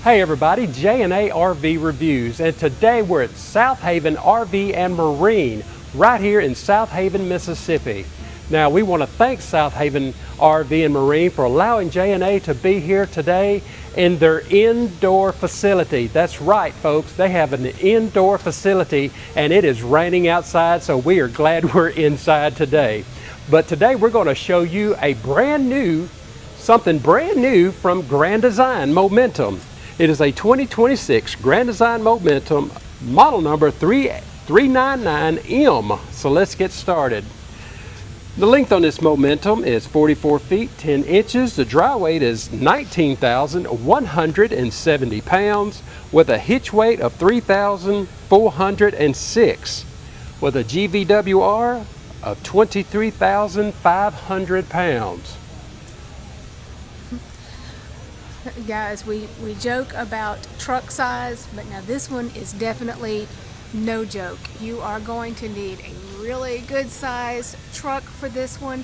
Hey everybody, J&A RV Reviews, and today we're at Southaven RV and Marine, right here in Southaven, Mississippi. Now we want to thank Southaven RV and Marine for allowing J&A to be here today in their indoor facility. That's right folks, they have an indoor facility and it is raining outside, so we are glad we're inside today. But today we're going to show you something brand new from Grand Design Momentum. It is a 2026 Grand Design Momentum, model number 399M. So let's get started. The length on this Momentum is 44 feet 10 inches. The dry weight is 19,170 pounds with a hitch weight of 3,406 with a GVWR of 23,500 pounds. Guys, we joke about truck size, but now this one is definitely no joke. You are going to need a really good size truck for this one.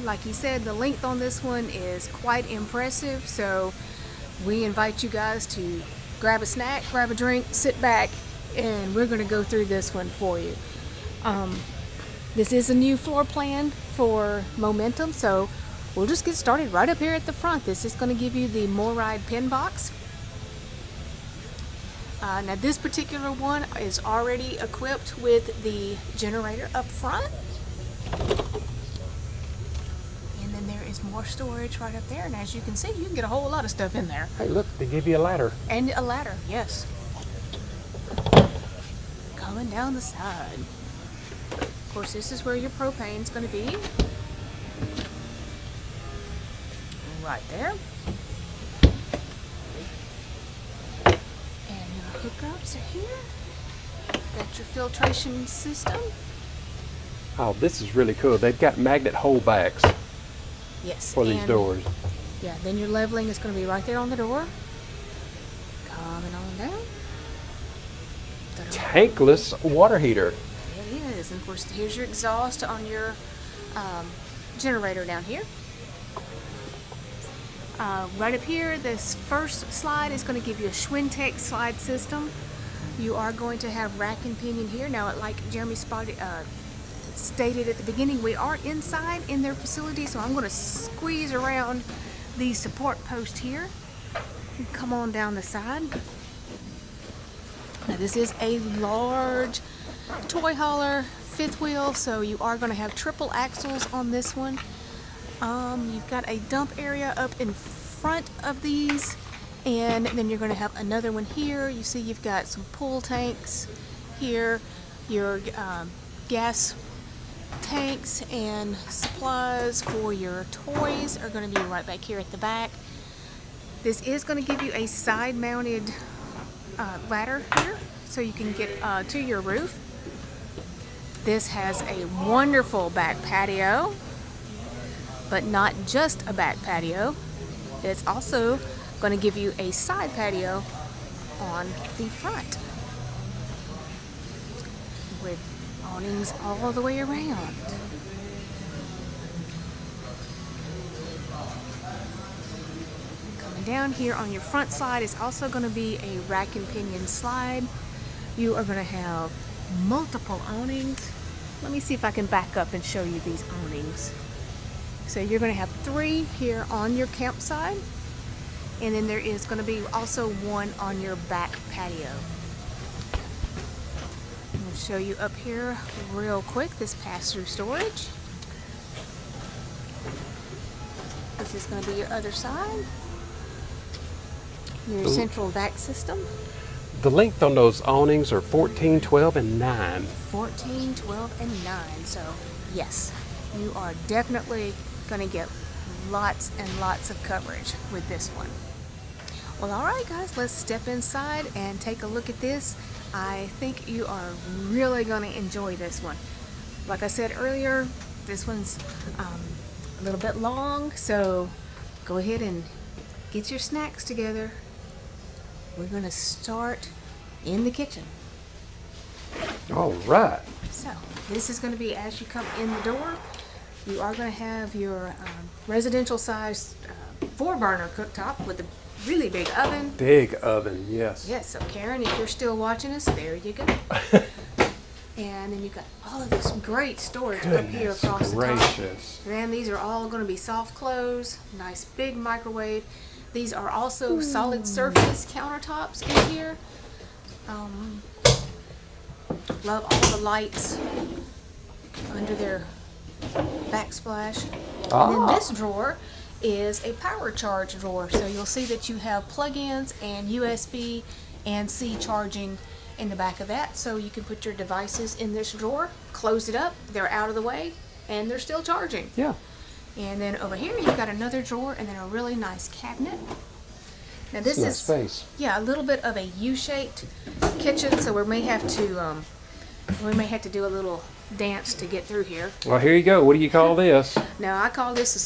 Like he said, the length on this one is quite impressive, so we invite you guys to grab a snack, grab a drink, sit back, and we're going to go through this one for you. This is a new floor plan for Momentum, so we'll just get started right up here at the front. This is going to give you the MORryde pin box. Now this particular one is already equipped with the generator up front. And then there is more storage right up there. And as you can see, you can get a whole lot of stuff in there. Hey look, they give you a ladder. And a ladder, yes. Coming down the side. Of course, this is where your propane's going to be. Right there. And your hookups are here. Got your filtration system. Oh, this is really cool. They've got magnet holdbacks for these doors. Yeah, then your leveling is going to be right there on the door. Coming on down. Tankless water heater. It is. And of course, here's your exhaust on your generator down here. Right up here, this first slide is going to give you a Schwintek slide system. You are going to have rack and pinion here. Now, like Jeremy stated at the beginning, we are inside in their facility, so I'm going to squeeze around the support post here and come on down the side. Now, this is a large toy hauler fifth wheel, so you are going to have triple axles on this one. You've got a dump area up in front of these, and then you're going to have another one here. You see you've got some pool tanks here. Your gas tanks and supplies for your toys are going to be right back here at the back. This is going to give you a side-mounted ladder here so you can get to your roof. This has a wonderful back patio. But not just a back patio, it's also going to give you a side patio on the front with awnings all the way around. Coming down here on your front side is also going to be a rack and pinion slide. You are going to have multiple awnings. Let me see if I can back up and show you these awnings. So you're going to have 3 here on your campsite, and then there is going to be also one on your back patio. I'm going to show you up here real quick this pass-through storage. This is going to be your other side. Your central vac system. The length on those awnings are 14, 12, and 9. 14, 12, and 9. So yes, you are definitely going to get lots and lots of coverage with this one. Well, alright guys, let's step inside and take a look at this. I think you are really going to enjoy this one. Like I said earlier, this one's a little bit long, so go ahead and get your snacks together. We're going to start in the kitchen. Alright. So this is going to be as you come in the door. You are going to have your residential size 4-burner cooktop with the really big oven. Big oven, yes. Yes, so Karen, if you're still watching us, there you go. And then you've got all of this great storage up here across the top. Gracious. And these are all going to be soft close, nice big microwave. These are also solid surface countertops in here. Love all the lights under their backsplash. And then this drawer is a power charge drawer. So you'll see that you have plug-ins and USB and C charging in the back of that. So you can put your devices in this drawer, close it up, they're out of the way, and they're still charging. Yeah. And then over here you've got another drawer and then a really nice cabinet. Now this is space. Yeah, a little bit of a U-shaped kitchen, so we may have to do a little dance to get through here. Well, here you go. What do you call this? Now I call this a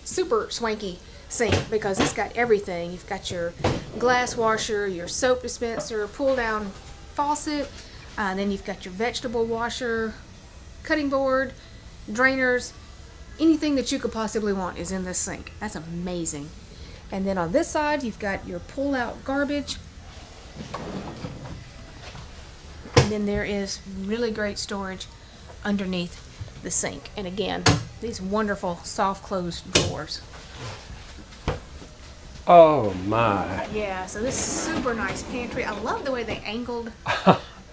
super swanky sink because it's got everything. You've got your glass washer, your soap dispenser, pull down faucet, then you've got your vegetable washer, cutting board, drainers, anything that you could possibly want is in this sink. That's amazing. And then on this side you've got your pull out garbage, and then there is really great storage underneath the sink. And again, these wonderful soft close drawers. Oh my. Yeah, so this super nice pantry. I love the way they angled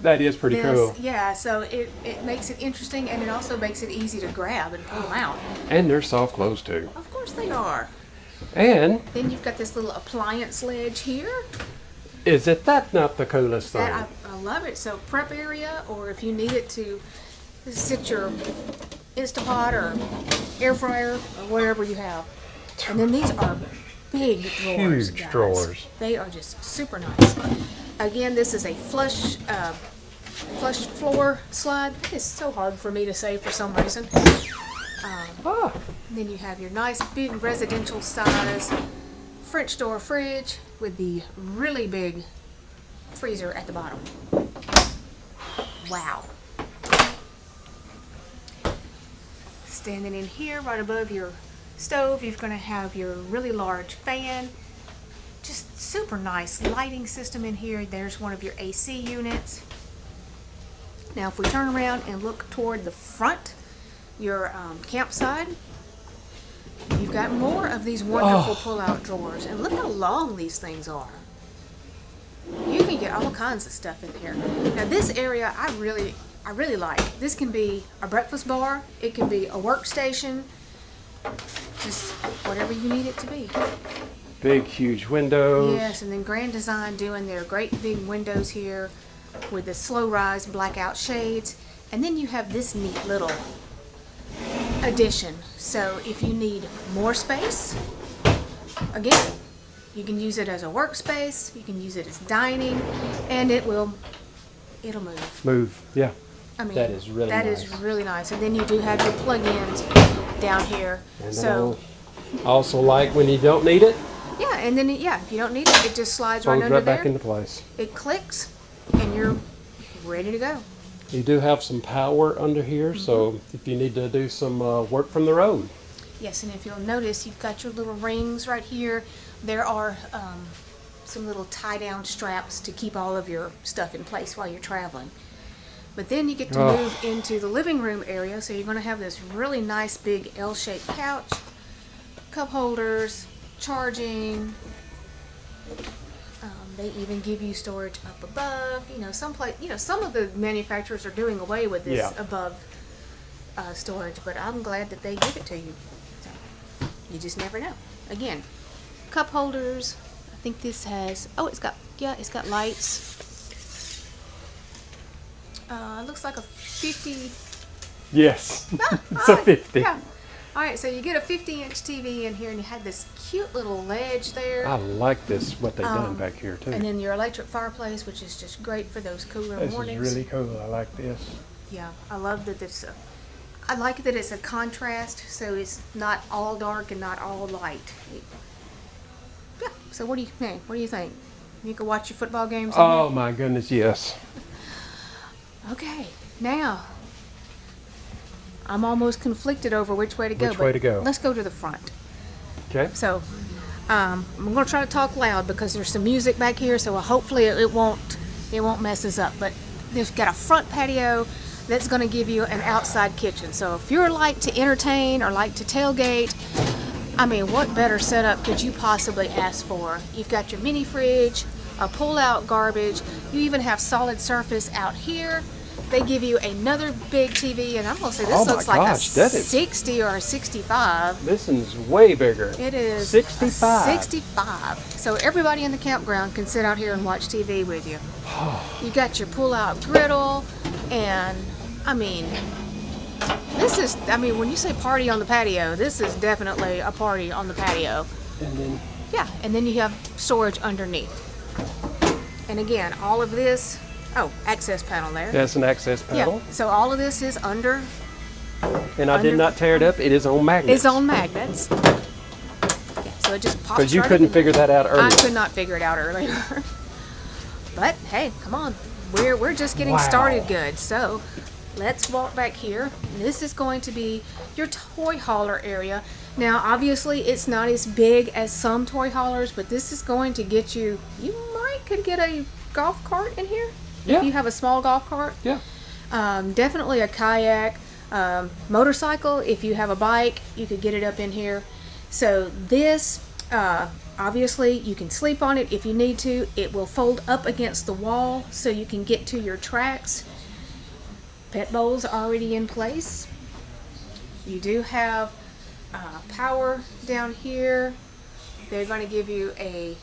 That is pretty this. cool. Yeah, so it makes it interesting, and it also makes it easy to grab and pull them out. And they're soft close too. Of course they are. And Then you've got this little appliance ledge here. is it that not the coolest thing? That I love it. So prep area, or if you need it to sit your Instapot or air fryer or whatever you have. And then these are big drawers. Huge guys. drawers. They are just super nice. Again, this is a flush floor slide. It is so hard for me to say for some reason. Then you have your nice big residential size French door fridge with the really big freezer at the bottom. Wow. Standing in here right above your stove, you're going to have your really large fan. Just super nice lighting system in here. There's one of your AC units. Now if we turn around and look toward the front, your campsite, you've got more of these wonderful pull-out drawers. And look how long these things are. You can get all kinds of stuff in here. Now this area I really like. This can be a breakfast bar. It can be a workstation. Just whatever you need it to be. Big, huge windows. Yes, and then Grand Design doing their great big windows here with the slow rise blackout shades. And then you have this neat little addition. So if you need more space, again, you can use it as a workspace, you can use it as dining, and it'll move. Move, yeah. I mean, That is really that nice. is really nice. And then you do have your plug-ins down here. And So I also like when you don't need it, yeah, and then if you don't need it, it just slides right folds under right there. back into place. It clicks, and you're ready to go. You do have some power under here, so if you need to do some work from the road. Yes, and if you'll notice, you've got your little rings right here. There are some little tie-down straps to keep all of your stuff in place while you're traveling. But then you get to move into the living room area, so you're going to have this really nice big L-shaped couch, cup holders, charging. They even give you storage up above. Some of the manufacturers are doing away with this above storage, but I'm glad that they give it to you. So, you just never know. Again, cup holders. I think this has. It's got lights. It looks like a 50. Yes, it's a 50. Yeah. All right, so you get a 50-inch TV in here, and you have this cute little ledge there. I like this, what they've done back here too. And then your electric fireplace, which is just great for those cooler mornings. This is really cool. I like this. Yeah, I love that I like that it's a contrast, so it's not all dark and not all light. Yeah. So what do you think? What do you think? You can watch your football games. In Oh here? my goodness, yes. Okay, now I'm almost conflicted over which way to go. Which way to go? Let's go to the front. Okay. So I'm going to try to talk loud because there's some music back here, so hopefully it won't mess us up. But they've got a front patio that's going to give you an outside kitchen. So if you're like to entertain or like to tailgate, I mean, what better setup could you possibly ask for? You've got your mini fridge, a pull-out garbage. You even have solid surface out here. They give you another big TV, and I'm going to say this looks like a 60 or a 65. This is way bigger. It is 65. 65. So everybody in the campground can sit out here and watch TV with you. You got your pull-out griddle, and I mean, when you say party on the patio, this is definitely a party on the patio. And then you have storage underneath. And again, all of this, access panel there. That's an access panel. Yeah, so all of this is under. And I did not tear it up. It is on magnets. It's on magnets. Yeah, so it just pops. Because you right couldn't figure that out earlier. I could not figure it out earlier. But hey, come on. We're just getting started good. So let's walk back here. This is going to be your toy hauler area. Now, obviously, it's not as big as some toy haulers, but this is going to get you could get a golf cart in here. Yeah. If you have a small golf cart. Yeah. Definitely a kayak, motorcycle. If you have a bike, you could get it up in here. So this, obviously, you can sleep on it if you need to. It will fold up against the wall so you can get to your tracks. Pet bowls already in place. You do have power down here. They're going to give you a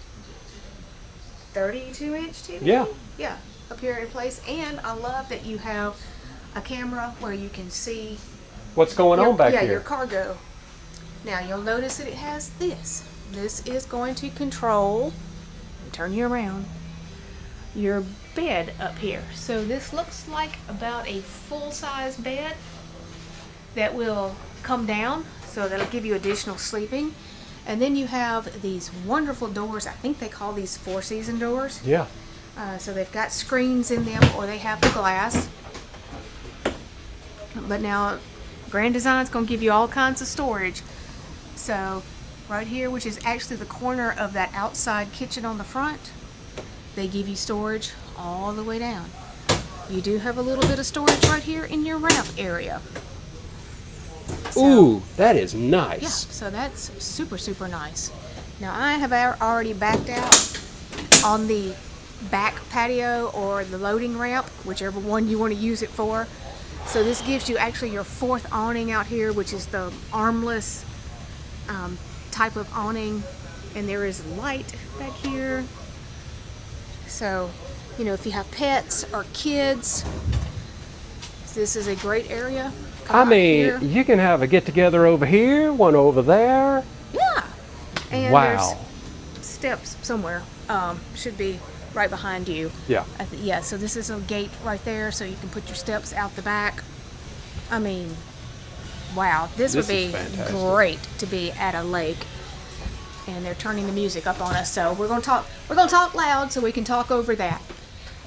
32-inch TV. Yeah, up here in place. And I love that you have a camera where you can see what's going on back here. Yeah, your cargo. Now you'll notice that it has this. This is going to control, turn you around, your bed up here. So this looks like about a full-size bed that will come down, so that'll give you additional sleeping. And then you have these wonderful doors. I think they call these four-season doors. Yeah. So they've got screens in them, or they have the glass. But now Grand Design's going to give you all kinds of storage. So right here, which is actually the corner of that outside kitchen on the front, they give you storage all the way down. You do have a little bit of storage right here in your ramp area. So, ooh, that is nice. Yeah, so that's super, super nice. Now I have already backed out on the back patio or the loading ramp, whichever one you want to use it for. So this gives you actually your fourth awning out here, which is the armless type of awning. And there is light back here. So, you know, if you have pets or kids, this is a great area. I mean, you can have a get-together over here, one over there. Yeah. And wow. There's steps somewhere. Should be right behind you. Yeah. Yeah, so this is a gate right there, so you can put your steps out the back. I mean, wow. This would be great to be at a lake. And they're turning the music up on us, so we're gonna talk loud so we can talk over that.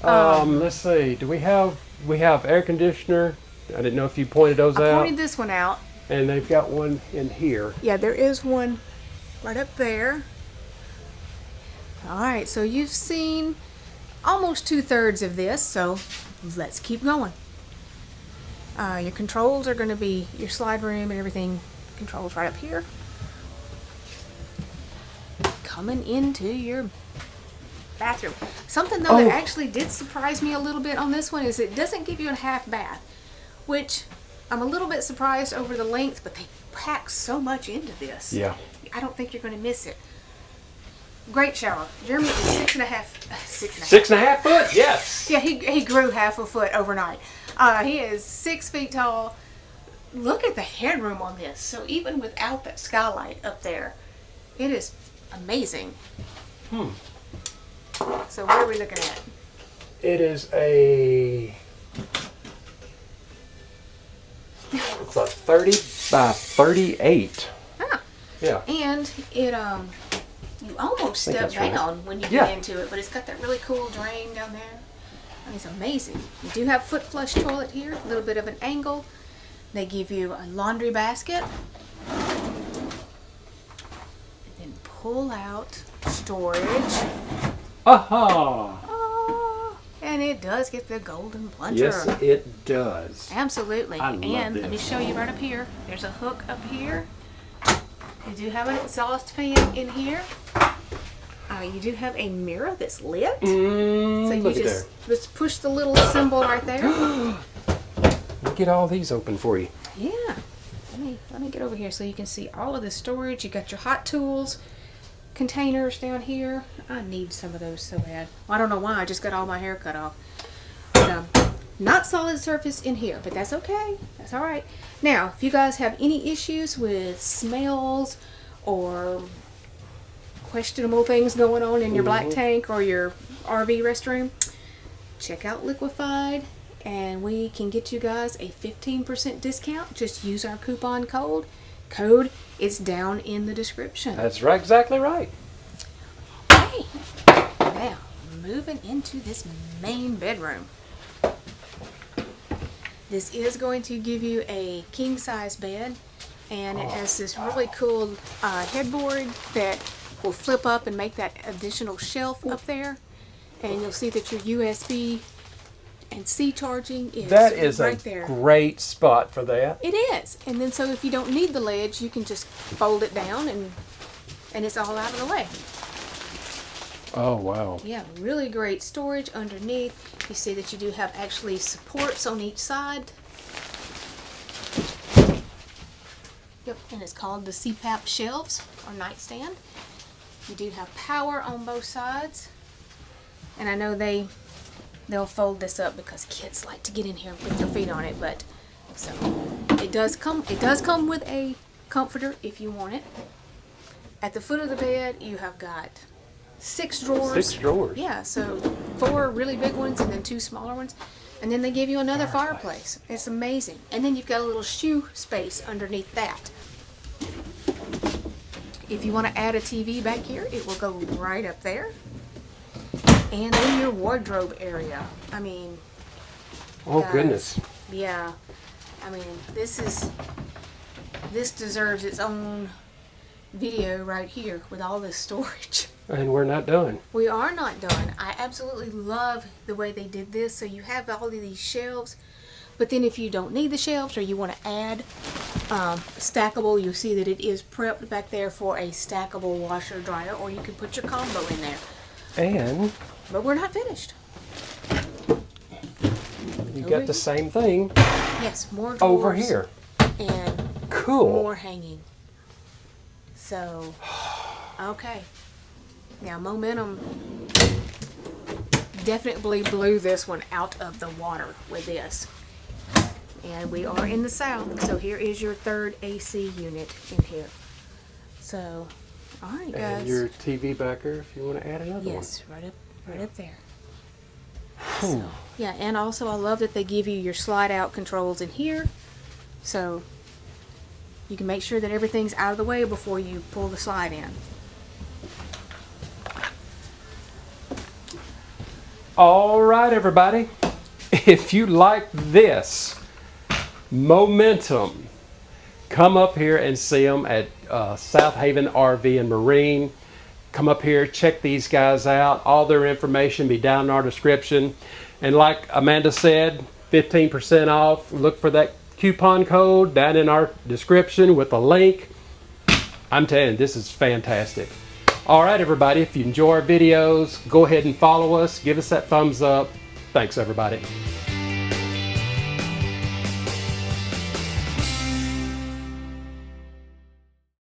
Let's see. Do we have air conditioner? I didn't know if you pointed those out. I pointed this one out. And they've got one in here. Yeah, there is one right up there. All right, so you've seen almost 2/3 of this, so let's keep going. Your controls are going to be your slide room and everything. Controls right up here. Coming into your bathroom. Something though that actually did surprise me a little bit on this one is it doesn't give you a half bath, which I'm a little bit surprised over the length, but they pack so much into this. Yeah. I don't think you're going to miss it. Great shower. Jeremy is 6.5 foot? Yes. Yeah, he grew half a foot overnight. He is 6 feet tall. Look at the headroom on this. So even without that skylight up there, it is amazing. So what are we looking at? It is a... It's a 30 by 38. Ah. Yeah. And it you almost step down when you get into it, but it's got that really cool drain down there. And it's amazing. You do have foot flush toilet here, a little bit of an angle. They give you a laundry basket. And then pull-out storage. Aha! Oh, and it does get the golden plunger. Yes, it does. Absolutely. I love And this. let me show you right up here. There's a hook up here. You do have an exhaust fan in here. You do have a mirror that's lit. So you look at just push the little symbol right there. We'll get all these open for you. Yeah. Let me get over here so you can see all of the storage. You got your hot tools containers down here. I need some of those so bad. Well, I don't know why. I just got all my hair cut off. But, not solid surface in here, but that's okay. That's all right. Now, if you guys have any issues with smells or questionable things going on in your black tank or your RV restroom, check out Liquefied, and we can get you guys a 15% discount. Just use our coupon code. It's down in the description. That's right, exactly right. Okay. Now, moving into this main bedroom. This is going to give you a king size bed, and it has this really cool headboard that will flip up and make that additional shelf up there. And you'll see that your USB and C charging is That is right a there. great spot for that. It is. And then so if you don't need the ledge, you can just fold it down and it's all out of the way. Oh, wow. Yeah, really great storage underneath. You see that you do have actually supports on each side. Yep, and it's called the CPAP shelves or nightstand. You do have power on both sides. And I know they'll fold this up because kids like to get in here and put their feet on it, but so it does come with a comforter if you want it. At the foot of the bed, you have got 6 drawers. 6 drawers. Yeah, so 4 really big ones and then 2 smaller ones. And then they give you another fireplace. It's amazing. And then you've got a little shoe space underneath that. If you want to add a TV back here, it will go right up there. And then your wardrobe area. I mean, Oh, guys, goodness. yeah. I mean, this deserves its own video right here with all this storage. And we're not done. We are not done. I absolutely love the way they did this. So you have all of these shelves, but then if you don't need the shelves or you want to add stackable, you'll see that it is prepped back there for a stackable washer dryer, or you can put your combo in there. And But we're not finished. you got the same thing Yes, more drawers over here. and Cool. more hanging. So, okay. Now, Momentum definitely blew this one out of the water with this. And we are in the south, so here is your third AC unit in here. So, all right, guys. And your TV backer if you want to add another one. Yes, right up there. So, yeah, and also I love that they give you your slide out controls in here. So you can make sure that everything's out of the way before you pull the slide in. All right, everybody. If you like this Momentum, come up here and see them at Southaven RV and Marine. Come up here, check these guys out. All their information be down in our description. And like Amanda said, 15% off. Look for that coupon code down in our description with a link. I'm telling you, this is fantastic. All right, everybody, if you enjoy our videos, go ahead and follow us. Give us that thumbs up. Thanks, everybody.